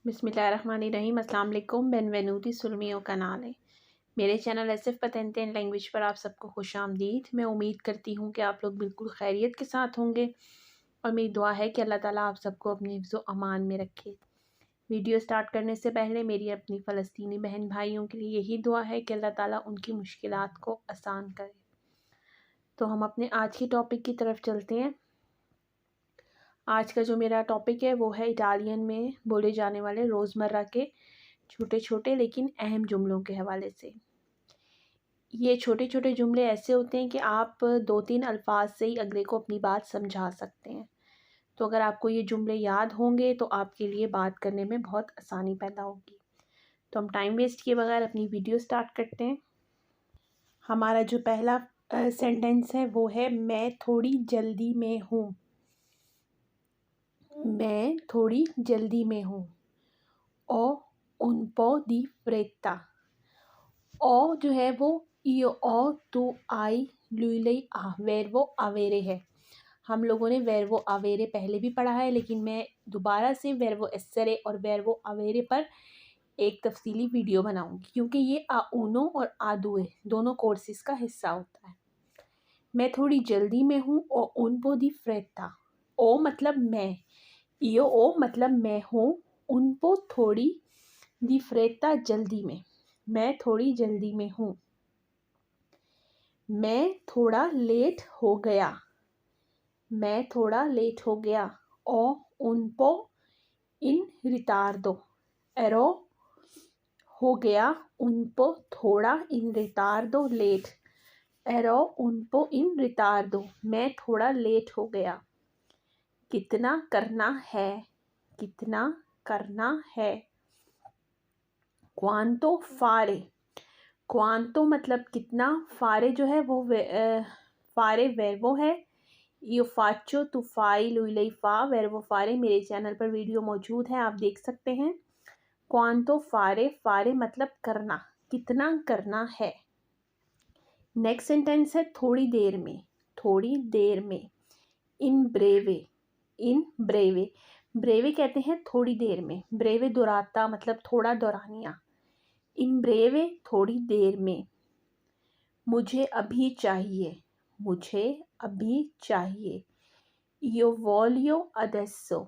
बिस्मिल्लाहिर्रहमानिर्रहीम। अस्सलाम वालेकुम। बेनवेनुती सुलमियों का नाल है मेरे चैनल एसएफ पतंते लैंग्वेज पर आप सबको खुश आमदीद। मैं उम्मीद करती हूँ कि आप लोग बिल्कुल खैरियत के साथ होंगे और मेरी दुआ है कि अल्लाह ताला आप सबको अपने हिफ्ज़ व अमान में रखे। वीडियो स्टार्ट करने से पहले मेरी अपनी फ़लस्तीनी बहन भाइयों के लिए यही दुआ है कि अल्लाह ताला उनकी मुश्किलात को आसान करे। तो हम अपने आज की टॉपिक की तरफ चलते हैं। आज का जो मेरा टॉपिक है वो है इटालियन में बोले जाने वाले रोज़मर्रा के छोटे छोटे लेकिन अहम जुमलों के हवाले से। ये छोटे छोटे जुमले ऐसे होते हैं कि आप 2-3 अल्फाज से ही अगले को अपनी बात समझा सकते हैं। तो अगर आपको ये जुमले याद होंगे तो आपके लिए बात करने में बहुत आसानी पैदा होगी। तो हम टाइम वेस्ट किए बगैर अपनी वीडियो स्टार्ट करते हैं। हमारा जो पहला सेंटेंस है वो है मैं थोड़ी जल्दी में हूँ। मैं थोड़ी जल्दी में हूँ। ओ un po di fretta। ओ जो है वो io ho tu hai lui lei ha verbo avere है। हम लोगों ने verbo avere पहले भी पढ़ा है, लेकिन मैं दोबारा से verbo essere और verbo avere पर एक तफसीली वीडियो बनाऊंगी क्योंकि ये a uno और a due दोनों कोर्सेज का हिस्सा होता है। मैं थोड़ी जल्दी में हूँ। ओ un po di fretta। ओ मतलब मैं, io o मतलब मैं हूँ, un po थोड़ी, di fretta जल्दी में, मैं थोड़ी जल्दी में हूँ। मैं थोड़ा लेट हो गया। मैं थोड़ा लेट हो गया। ओ un po in ritardo। ero हो गया, un po थोड़ा, in ritardo late, ero un po in ritardo मैं थोड़ा लेट हो गया। कितना करना है। कितना करना है। quanto fare। क्वांतो मतलब कितना, फारे जो है वो फारे वेर्बो है। यो फाचो तू फाई लुई लई फा वेर्बो फारे। मेरे चैनल पर वीडियो मौजूद है, आप देख सकते हैं। क्वांतो फारे, फारे मतलब करना, कितना करना है। नेक्स्ट सेंटेंस है थोड़ी देर में। थोड़ी देर में। इन ब्रेवे। इन ब्रेवे, ब्रेवे कहते हैं थोड़ी देर में। ब्रेवे दोहराता मतलब थोड़ा दोहरानिया। इन ब्रेवे थोड़ी देर में। मुझे अभी चाहिए। मुझे अभी चाहिए। यो वॉलियो अडेसो।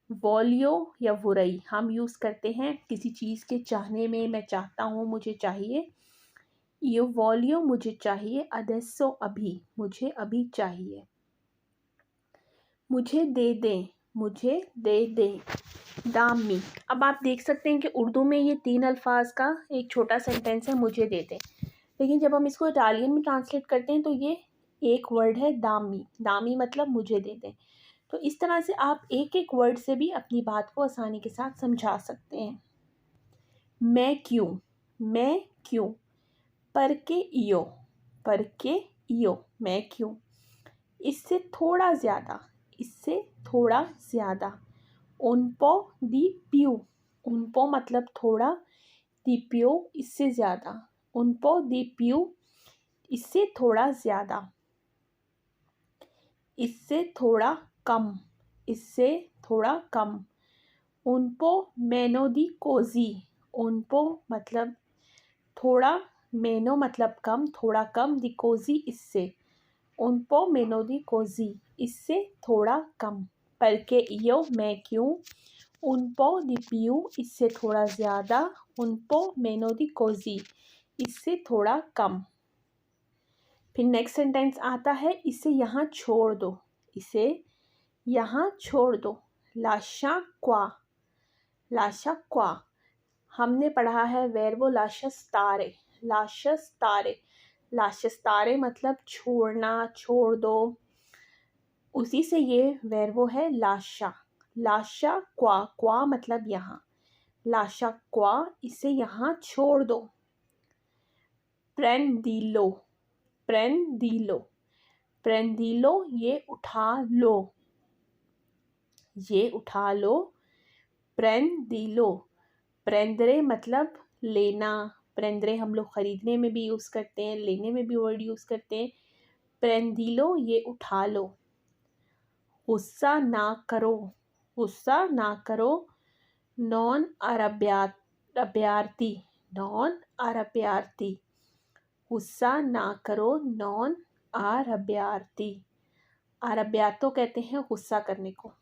वॉलियो या वुरई हम यूज़ करते हैं किसी चीज़ के चाहने में। मैं चाहता हूँ, मुझे चाहिए। यो वॉलियो मुझे चाहिए, अडेसो अभी, मुझे अभी चाहिए। मुझे दे दें। मुझे दे दें। दामी। अब आप देख सकते हैं कि उर्दू में ये 3 अल्फाज का एक छोटा सेंटेंस है, मुझे दे दें, लेकिन जब हम इसको इटालियन में ट्रांसलेट करते हैं तो ये एक वर्ड है दामी। दामी मतलब मुझे दे दें। तो इस तरह से आप एक एक वर्ड से भी अपनी बात को आसानी के साथ समझा सकते हैं। मैं क्यों। मैं क्यों। परके इयो। परके इयो मैं क्यों। इससे थोड़ा ज़्यादा। इससे थोड़ा ज़्यादा। उनपो दी प्यू। उनपो मतलब थोड़ा, दी प्यू इससे ज़्यादा। उनपो दी प्यू इससे थोड़ा ज़्यादा। इससे थोड़ा कम। इससे थोड़ा कम। उनपो मेनो दी कोजी। उनपो मतलब थोड़ा, मेनो मतलब कम, थोड़ा कम, दी कोजी इससे। उनपो मेनो दी कोजी इससे थोड़ा कम। परके इयो मैं क्यों। उनपो दी प्यू इससे थोड़ा ज़्यादा। उनपो मेनो दी कोजी इससे थोड़ा कम। फिर नेक्स्ट सेंटेंस आता है इसे यहाँ छोड़ दो। इसे यहाँ छोड़ दो। लाशा क्वा। लाशा क्वा हमने पढ़ा है वेर्बो लाशस्तारे। लाशस्तारे, लाशस्तारे मतलब छोड़ना, छोड़ दो, उसी से ये वेर्बो है लाशा। लाशा क्वा, क्वा मतलब यहाँ, लाशा क्वा इसे यहाँ छोड़ दो। प्रेंदिलो। प्रेंदिलो, प्रेंदिलो ये उठा लो। ये उठा लो। प्रेंदिलो, प्रेंदरे मतलब लेना। प्रेंदरे हम लोग ख़रीदने में भी यूज़ करते हैं, लेने में भी वर्ड यूज़ करते हैं। प्रेंदिलो ये उठा लो। गुस्सा ना करो। गुस्सा ना करो। नॉन अरब्यार्थी, नॉन अरब्यार्थी। गुस्सा ना करो, नॉन अरब्यार्थी। अरब्यातो कहते हैं गुस्सा करने को।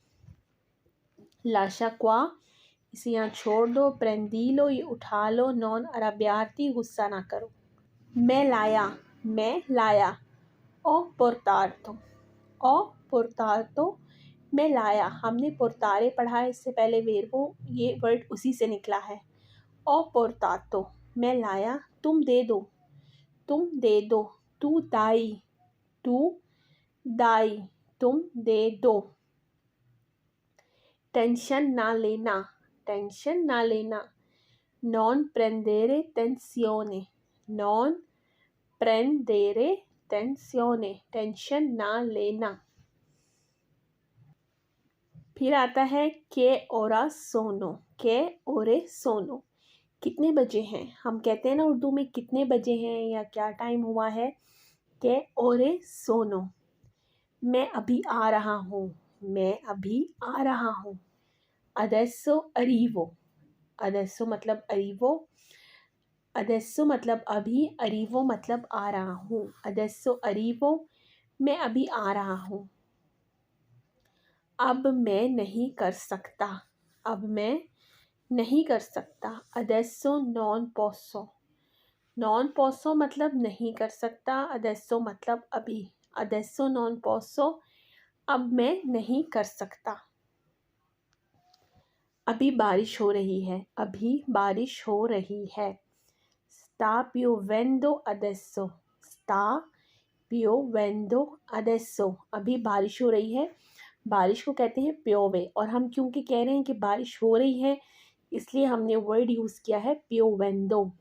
लाशा क्वा, इसे यहाँ छोड़ दो। प्रेंदीलो, ये उठा लो। नॉन अरब्यार्थी, गुस्सा ना करो। मैं लाया, मैं लाया। ओ पोर्टार्तो, ओ पोर्टार्तो, मैं लाया। हमने पोर्टारे पढ़ा है इससे पहले वेर्बो, ये वर्ड उसी से निकला है। ओ पोर्टातो, मैं लाया। तुम दे दो, तुम दे दो। तू दाई, तू दाई, तुम दे दो। टेंशन ना लेना, टेंशन ना लेना। नॉन प्रेंदेरे टेंसियोने, नॉन प्रेंदेरे टेंसियोने, टेंशन ना लेना। फिर आता है के ओरा सोनो, के ओरे सोनो, कितने बजे हैं। हम कहते हैं ना उर्दू में कितने बजे हैं या क्या टाइम हुआ है। के ओरे सोनो, मैं अभी आ रहा हूँ, मैं अभी आ रहा हूँ। अडेसो अरीवो, अडेसो मतलब अरीवो, अडेसो मतलब अभी, अरीवो मतलब आ रहा हूँ। अडेसो अरीवो, मैं अभी आ रहा हूँ। अब मैं नहीं कर सकता, अब मैं नहीं कर सकता। अडेसो नॉन पोसो, नॉन पोसो मतलब नहीं कर सकता। अडेसो मतलब अभी। अडेसो नॉन पोसो, अब मैं नहीं कर सकता। अभी बारिश हो रही है, अभी बारिश हो रही है। स्टा पियोवेंदो अडेसो, स्टा पियोवेंदो अडेसो, अभी बारिश हो रही है। बारिश को कहते हैं प्योवे, और हम क्योंकि कह रहे हैं कि बारिश हो रही है इसलिए हमने वर्ड यूज़ किया है पियोवेंदो।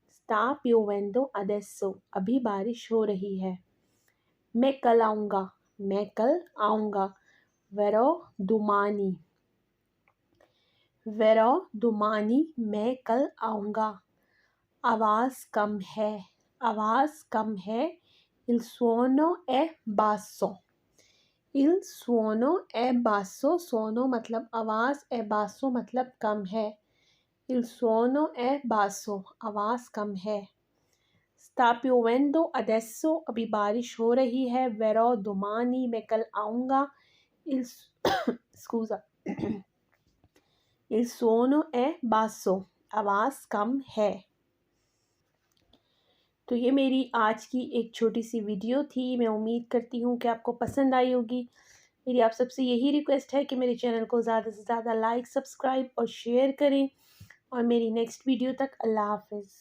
स्टा पियोवेंदो अडेसो, अभी बारिश हो रही है। मैं कल आऊँगा, मैं कल आऊँगा। वेरो दुमानी, वेरो दुमानी, मैं कल आऊँगा। आवाज़ कम है, आवाज़ कम है। Il suono è basso, il suono è basso, suono मतलब आवाज़, è basso मतलब कम है। Il suono è basso, आवाज़ कम है। Sta piovendo adesso, अभी बारिश हो रही है। Verrò domani, मैं कल आऊँगा। Il scusa, il suono è basso, आवाज़ कम है। तो ये मेरी आज की एक छोटी सी वीडियो थी। मैं उम्मीद करती हूँ कि आपको पसंद आई होगी। मेरी आप सबसे यही रिक्वेस्ट है कि मेरे चैनल को ज़्यादा से ज़्यादा लाइक, सब्सक्राइब और शेयर करें। और मेरी नेक्स्ट वीडियो तक अल्लाह हाफ़िज़।